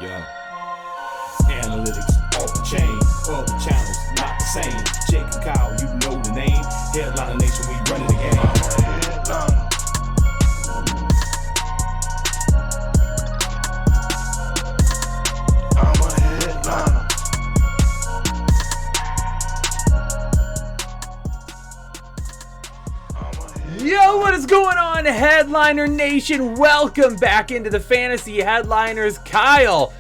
Yeah. Analytics off the chain, other channels not the same. Jake and Kyle, you know the name. Headliner Nation, we running the game. I'm a headliner. Yo, what is going on, Headliner Nation? Welcome back into the Fantasy Headliners. Kyle,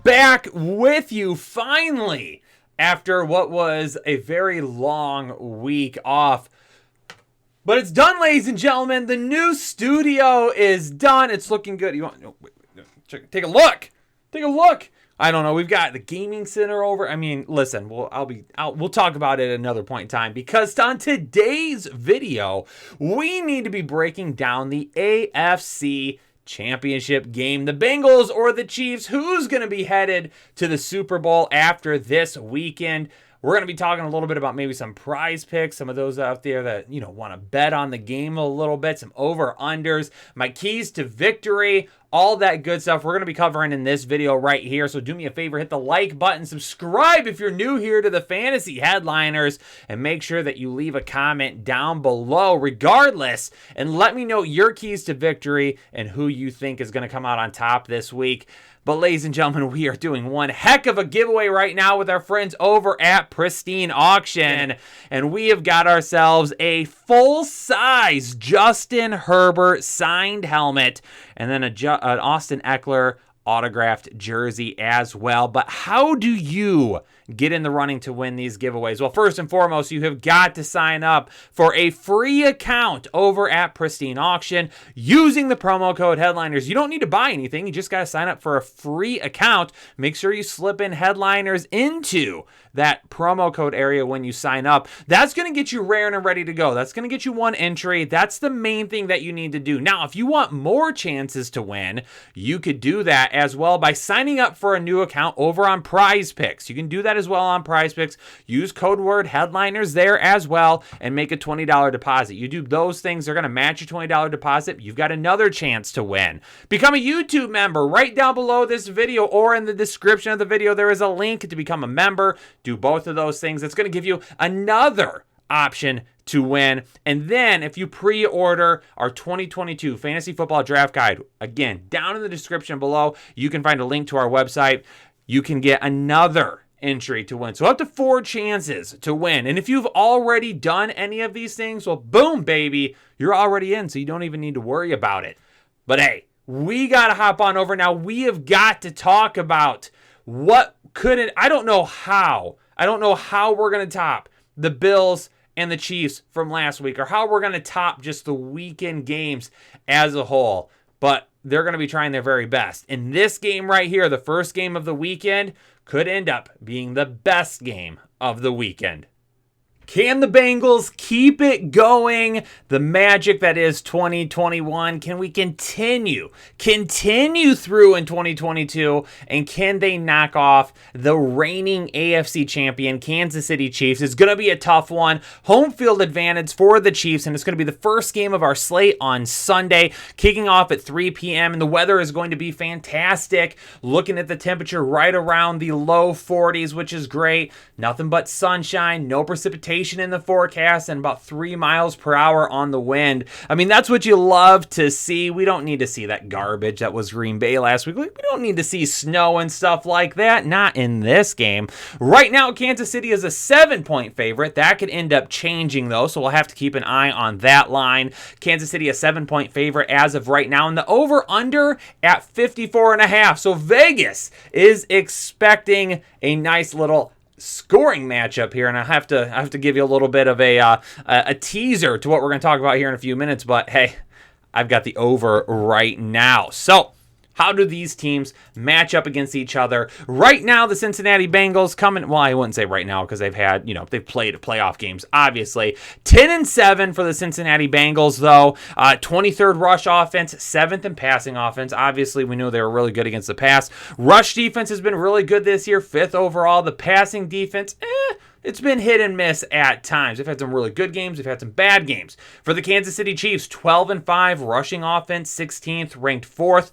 back with you finally after what was a very long week off. But it's done, ladies and gentlemen. The new studio is done. It's looking good. You want? No, wait, take a look. Take a look. I don't know. We've got the gaming center over. I mean, listen. We'll talk about it at another point in time, because on today's video, we need to be breaking down the AFC Championship game. The Bengals or the Chiefs? Who's going to be headed to the Super Bowl after this weekend? We're going to be talking a little bit about maybe some PrizePicks, some of those out there that, want to bet on the game a little bit, some over-unders, my keys to victory, all that good stuff we're going to be covering in this video right here. So do me a favor, hit the like button, subscribe if you're new here to the Fantasy Headliners, and make sure that you leave a comment down below regardless, and let me know your keys to victory and who you think is going to come out on top this week. But ladies and gentlemen, we are doing one heck of a giveaway right now with our friends over at Pristine Auction. And we have got ourselves a full-size Justin Herbert signed helmet and then an Austin Eckler autographed jersey as well. But how do you get in the running to win these giveaways? Well, first and foremost, you have got to sign up for a free account over at Pristine Auction using the promo code Headliners. You don't need to buy anything. You just got to sign up for a free account. Make sure you slip in Headliners into that promo code area when you sign up. That's going to get you raring and ready to go. That's going to get you one entry. That's the main thing that you need to do. Now, if you want more chances to win, you could do that as well by signing up for a new account over on PrizePicks. You can do that as well on PrizePicks. Use code word Headliners there as well and make a $20 deposit. You do those things, they're going to match your $20 deposit. You've got another chance to win. Become a YouTube member. Right down below this video or in the description of the video, there is a link to become a member. Do both of those things. It's going to give you another option to win. And then if you pre-order our 2022 Fantasy Football Draft Guide, again, down in the description below, you can find a link to our website. You can get another entry to win. So up to 4 chances to win. And if you've already done any of these things, well, boom, baby, you're already in. So you don't even need to worry about it. But hey, we got to hop on over now. We have got to talk about I don't know how we're going to top the Bills and the Chiefs from last week, or how we're going to top just the weekend games as a whole. But they're going to be trying their very best. And this game right here, the first game of the weekend, could end up being the best game of the weekend. Can the Bengals keep it going? The magic that is 2021. Can we continue through in 2022? And can they knock off the reigning AFC champion Kansas City Chiefs? It's going to be a tough one. Home field advantage for the Chiefs, and it's going to be the first game of our slate on Sunday, kicking off at 3 p.m. And the weather is going to be fantastic. Looking at the temperature right around the low 40s, which is great. Nothing but sunshine, no precipitation in the forecast, and about 3 miles per hour on the wind. I mean, that's what you love to see. We don't need to see that garbage that was Green Bay last week. We don't need to see snow and stuff like that. Not in this game. Right now, Kansas City is a 7-point favorite. That could end up changing, though, so we'll have to keep an eye on that line. Kansas City, a 7-point favorite as of right now, and the over-under at 54.5. So Vegas is expecting a nice little scoring matchup here, and I have to give you a little bit of a teaser to what we're going to talk about here in a few minutes. But hey, I've got the over right now. So how do these teams match up against each other? Right now, the Cincinatti Bengals coming, well, I wouldn't say right now because they've played playoff games, obviously. 10-7 for the Cincinnati Bengals, though. 23rd rush offense, 7th in passing offense. Obviously, we knew they were really good against the pass. Rush defense has been really good this year, 5th overall. The passing defense, it's been hit and miss at times. They've had some really good games. They've had some bad games. For the Kansas City Chiefs, 12-5 rushing offense, 16th, ranked 4th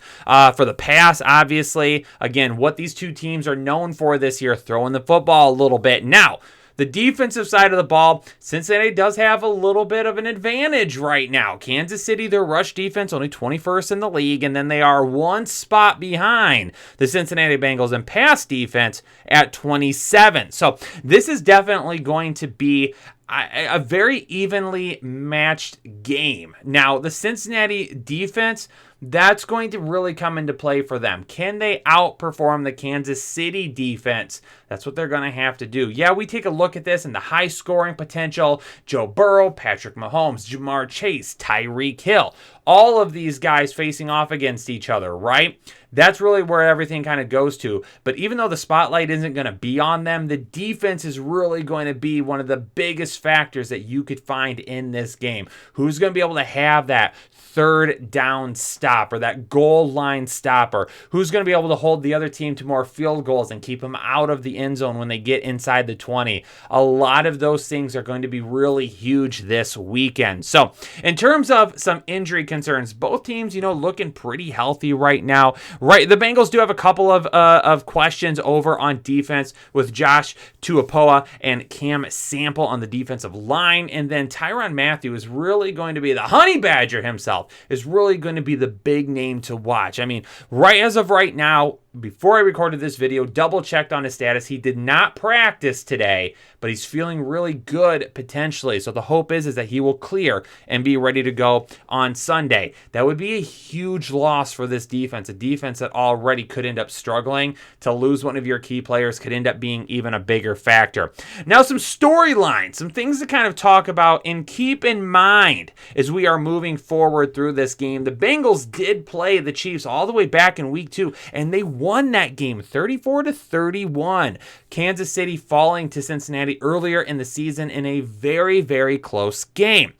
for the pass, obviously. Again, what these two teams are known for this year, throwing the football a little bit. Now, the defensive side of the ball, Cincinnati does have a little bit of an advantage right now. Kansas City, their rush defense, only 21st in the league, and then they are one spot behind the Cincinnati Bengals in pass defense at 27. So this is definitely going to be a very evenly matched game. Now, the Cincinnati defense, that's going to really come into play for them. Can they outperform the Kansas City defense? That's what they're going to have to do. Yeah, we take a look at this and the high scoring potential. Joe Burrow, Patrick Mahomes, Jamar Chase, Tyreek Hill. All of these guys facing off against each other, right? That's really where everything kind of goes to. But even though the spotlight isn't going to be on them, the defense is really going to be one of the biggest factors that you could find in this game. Who's going to be able to have that third down stop or that goal line stopper? Who's going to be able to hold the other team to more field goals and keep them out of the end zone when they get inside the 20? A lot of those things are going to be really huge this weekend. So in terms of some injury concerns, both teams, looking pretty healthy right now. Right, the Bengals do have a couple of questions over on defense with Josh Tuipoa and Cam Sample on the defensive line, and then Tyrann Mathieu is really going to be the honey badger himself, is really going to be the big name to watch. I mean, right as of right now, before I recorded this video, double-checked on his status. He did not practice today, but he's feeling really good potentially. So the hope is that he will clear and be ready to go on Sunday. That would be a huge loss for this defense, a defense that already could end up struggling. To lose one of your key players could end up being even a bigger factor. Now, some storylines, some things to kind of talk about and keep in mind as we are moving forward through this game. The Bengals did play the Chiefs all the way back in week 2, and they won that game 34-31. Kansas City falling to Cincinnati earlier in the season in a very, very close game.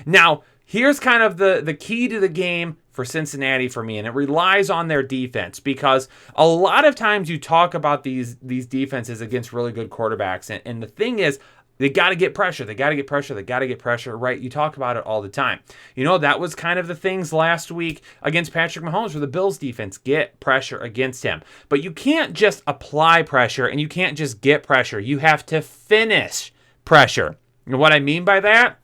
Now, here's kind of the key to the game for Cincinnati for me, and it relies on their defense, because a lot of times you talk about these defenses against really good quarterbacks, and the thing is, they got to get pressure. They got to get pressure. They got to get pressure, right? You talk about it all the time. That was kind of the things last week against Patrick Mahomes for the Bills defense. Get pressure against him. But you can't just apply pressure and you can't just get pressure. You have to finish pressure. And what I mean by that?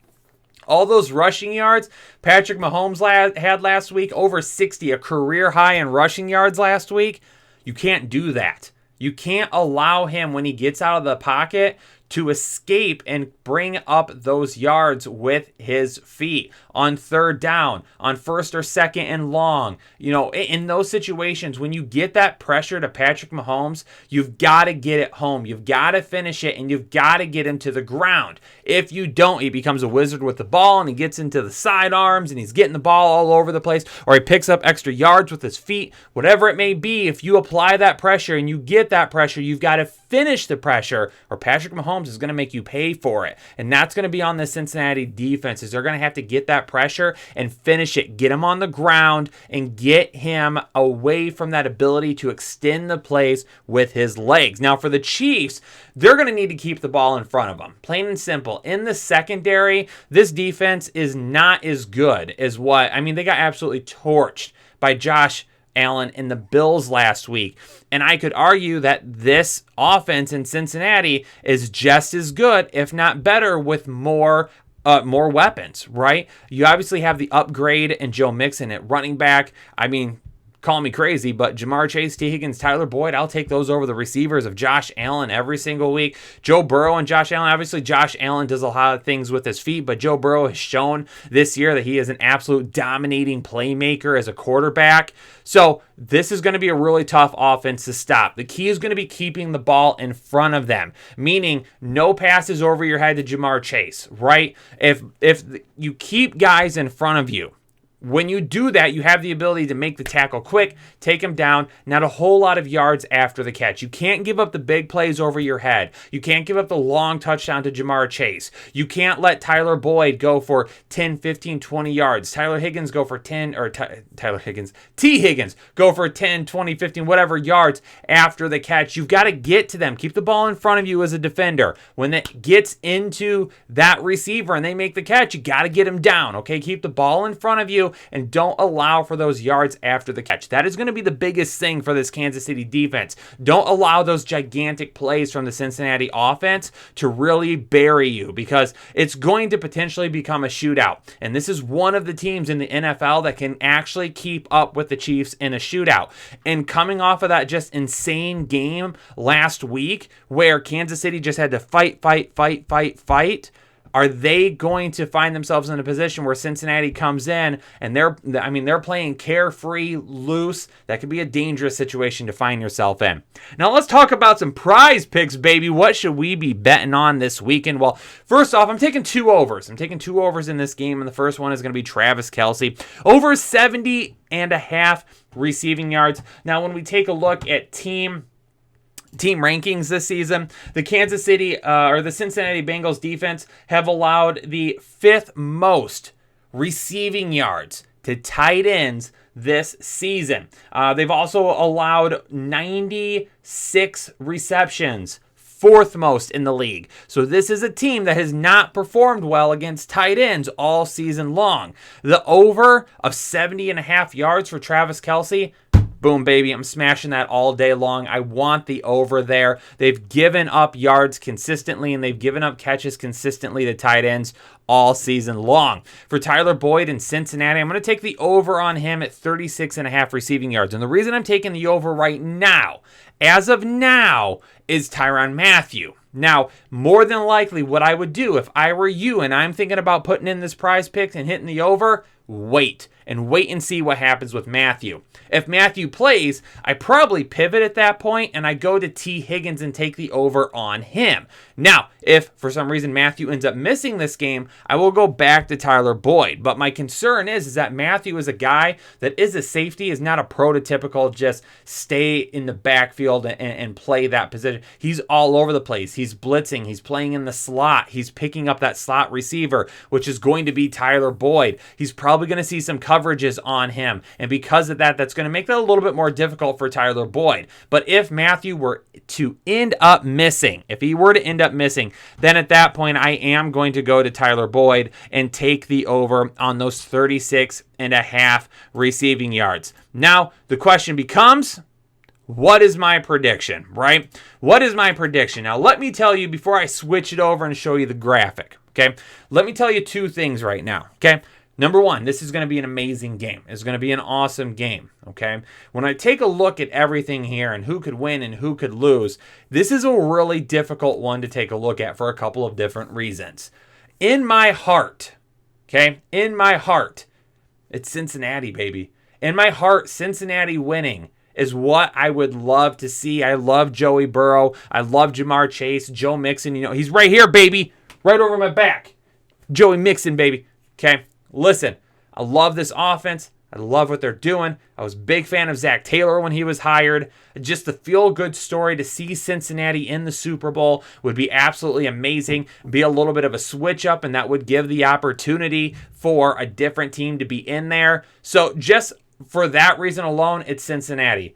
All those rushing yards Patrick Mahomes had last week, over 60, a career high in rushing yards last week. You can't do that. You can't allow him, when he gets out of the pocket, to escape and bring up those yards with his feet on third down, on first or second and long. In those situations, when you get that pressure to Patrick Mahomes, you've got to get it home. You've got to finish it, and you've got to get him to the ground. If you don't, he becomes a wizard with the ball, and he gets into the sidearms, and he's getting the ball all over the place, or he picks up extra yards with his feet, whatever it may be. If you apply that pressure and you get that pressure, you've got to finish the pressure, or Patrick Mahomes is going to make you pay for it. And that's going to be on the Cincinnati defense, is they're going to have to get that pressure and finish it, get him on the ground, and get him away from that ability to extend the plays with his legs. Now, for the Chiefs, they're going to need to keep the ball in front of them. Plain and simple. In the secondary, this defense is not as good as they got absolutely torched by Josh Allen in the Bills last week. And I could argue that this offense in Cincinnati is just as good, if not better, with more weapons, right? You obviously have the upgrade in Joe Mixon at running back. Call me crazy, but Jamar Chase, T. Higgins, Tyler Boyd, I'll take those over the receivers of Josh Allen every single week. Joe Burrow and Josh Allen. Obviously, Josh Allen does a lot of things with his feet, but Joe Burrow has shown this year that he is an absolute dominating playmaker as a quarterback. So this is going to be a really tough offense to stop. The key is going to be keeping the ball in front of them, meaning no passes over your head to Jamar Chase, right? If you keep guys in front of you, When you do that, you have the ability to make the tackle quick, take him down, not a whole lot of yards after the catch. You can't give up the big plays over your head. You can't give up the long touchdown to Jamar Chase. You can't let Tyler Boyd go for 10, 15, 20 yards. T. Higgins go for 10 20, 15, whatever yards after the catch. You've got to get to them. Keep the ball in front of you as a defender. When it gets into that receiver and they make the catch, you got to get them down, okay? Keep the ball in front of you and don't allow for those yards after the catch. That is going to be the biggest thing for this Kansas City defense. Don't allow those gigantic plays from the Cincinnati offense to really bury you, because it's going to potentially become a shootout. And this is one of the teams in the NFL that can actually keep up with the Chiefs in a shootout. And coming off of that just insane game last week where Kansas City just had to fight, are they going to find themselves in a position where Cincinnati comes in and they're playing carefree, loose? That could be a dangerous situation to find yourself in. Now let's talk about some prize picks, baby. What should we be betting on this weekend? Well, first off, I'm taking two overs. I'm taking two overs in this game, and the first one is going to be Travis Kelce. Over 70.5 receiving yards. Now, when we take a look at team rankings this season, the the Cincinnati Bengals defense have allowed the 5th most receiving yards to tight ends this season. They've also allowed 96 receptions, 4th most in the league. So this is a team that has not performed well against tight ends all season long. The over of 70.5 yards for Travis Kelce, boom, baby. I'm smashing that all day long. I want the over there. They've given up yards consistently, and they've given up catches consistently to tight ends all season long. For Tyler Boyd in Cincinnati, I'm going to take the over on him at 36.5 receiving yards. And the reason I'm taking the over right now, as of now, is Tyrann Mathieu. Now, more than likely, what I would do if I were you and I'm thinking about putting in this prize pick and hitting the over, wait and see what happens with Mathieu. If Mathieu plays, I probably pivot at that point and I go to T. Higgins and take the over on him. Now, if for some reason Mathieu ends up missing this game, I will go back to Tyler Boyd. But my concern is that Mathieu is a guy that is a safety, is not a prototypical just stay in the backfield and play that position. He's all over the place. He's blitzing. He's playing in the slot. He's picking up that slot receiver, which is going to be Tyler Boyd. He's probably going to see some coverages on him. And because of that, that's going to make that a little bit more difficult for Tyler Boyd. But if Mathieu were to end up missing, then at that point, I am going to go to Tyler Boyd and take the over on those 36.5 receiving yards. Now, the question becomes, what is my prediction, right? What is my prediction? Now, let me tell you before I switch it over and show you the graphic, okay? Let me tell you two things right now, okay? Number one, this is going to be an amazing game. It's going to be an awesome game, okay? When I take a look at everything here and who could win and who could lose, this is a really difficult one to take a look at for a couple of different reasons. In my heart, okay? In my heart, it's Cincinnati, baby. In my heart, Cincinnati winning is what I would love to see. I love Joey Burrow. I love Jamar Chase. Joe Mixon, he's right here, baby. Right over my back. Joey Mixon, baby. Okay? Listen, I love this offense. I love what they're doing. I was a big fan of Zach Taylor when he was hired. Just the feel-good story to see Cincinnati in the Super Bowl would be absolutely amazing. Be a little bit of a switch-up, and that would give the opportunity for a different team to be in there. So just for that reason alone, it's Cincinnati.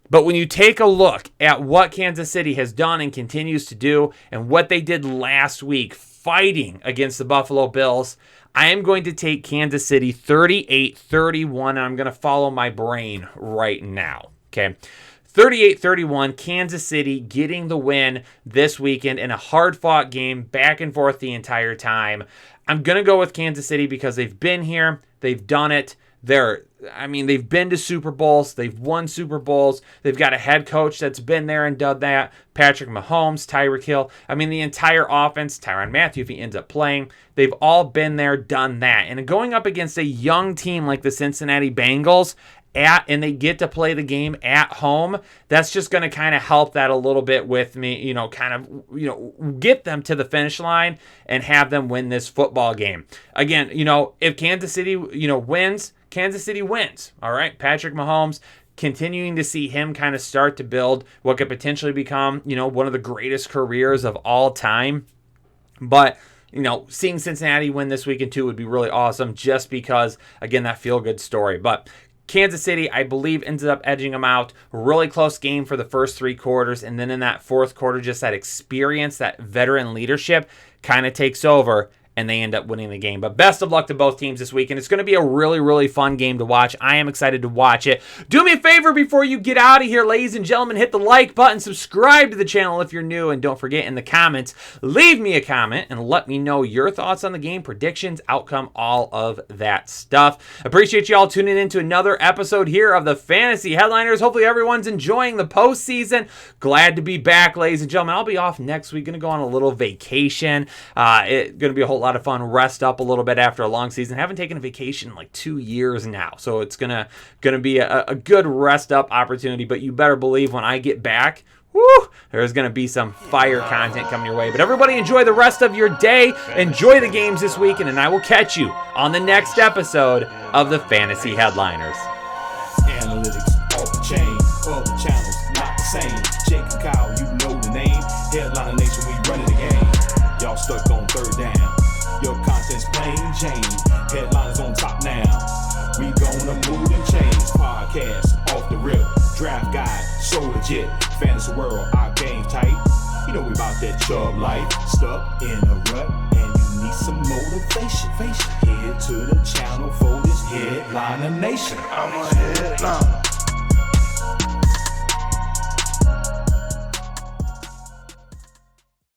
But when you take a look at what Kansas City has done and continues to do and what they did last week fighting against the Buffalo Bills, I am going to take Kansas City 38-31, and I'm going to follow my brain right now, okay? 38-31, Kansas City getting the win this weekend in a hard-fought game, back and forth the entire time. I'm going to go with Kansas City because they've been here, they've done it. They've been to Super Bowls. They've won Super Bowls. They've got a head coach that's been there and done that. Patrick Mahomes, Tyreek Hill. The entire offense, Tyrann Mathieu, if he ends up playing, they've all been there, done that. And going up against a young team like the Cincinnati Bengals, and they get to play the game at home, that's just going to kind of help that a little bit with me, get them to the finish line and have them win this football game. Again, if Kansas City, wins, Kansas City wins. All right, Patrick Mahomes, continuing to see him kind of start to build what could potentially become, one of the greatest careers of all time. But, seeing Cincinnati win this weekend too would be really awesome just because, again, that feel-good story. But Kansas City, I believe, ended up edging them out. Really close game for the first 3 quarters. And then in that fourth quarter, just that experience, that veteran leadership kind of takes over, and they end up winning the game. But best of luck to both teams this weekend. It's going to be a really, really fun game to watch. I am excited to watch it. Do me a favor before you get out of here, ladies and gentlemen. Hit the like button, subscribe to the channel if you're new, and don't forget in the comments, leave me a comment and let me know your thoughts on the game, predictions, outcome, all of that stuff. Appreciate you all tuning in to another episode here of the Fantasy Headliners. Hopefully everyone's enjoying the postseason. Glad to be back, ladies and gentlemen. I'll be off next week. Going to go on a little vacation. It's going to be a whole lot of fun. Rest up a little bit after a long season. Haven't taken a vacation in like 2 years now, so it's gonna be a good rest up opportunity. But you better believe when I get back, there's gonna be some fire content coming your way. But everybody enjoy the rest of your day. Enjoy the games this weekend, and I will catch you on the next episode of the Fantasy Headliners. Analytics off the chain, all the channels not the same. Jake and Kyle, you know the name. Headliner Nation, we running the game. Y'all stuck on third down. Your content's plain Jane. Headliners on top now. We gonna move and change. Podcast off the rip. Draft guide, so legit. Fantasy world, our game tight. You know we about that chub life. Stuck in a rut and you need some motivation. Head to the channel for this Headliner Nation. I'm a headliner.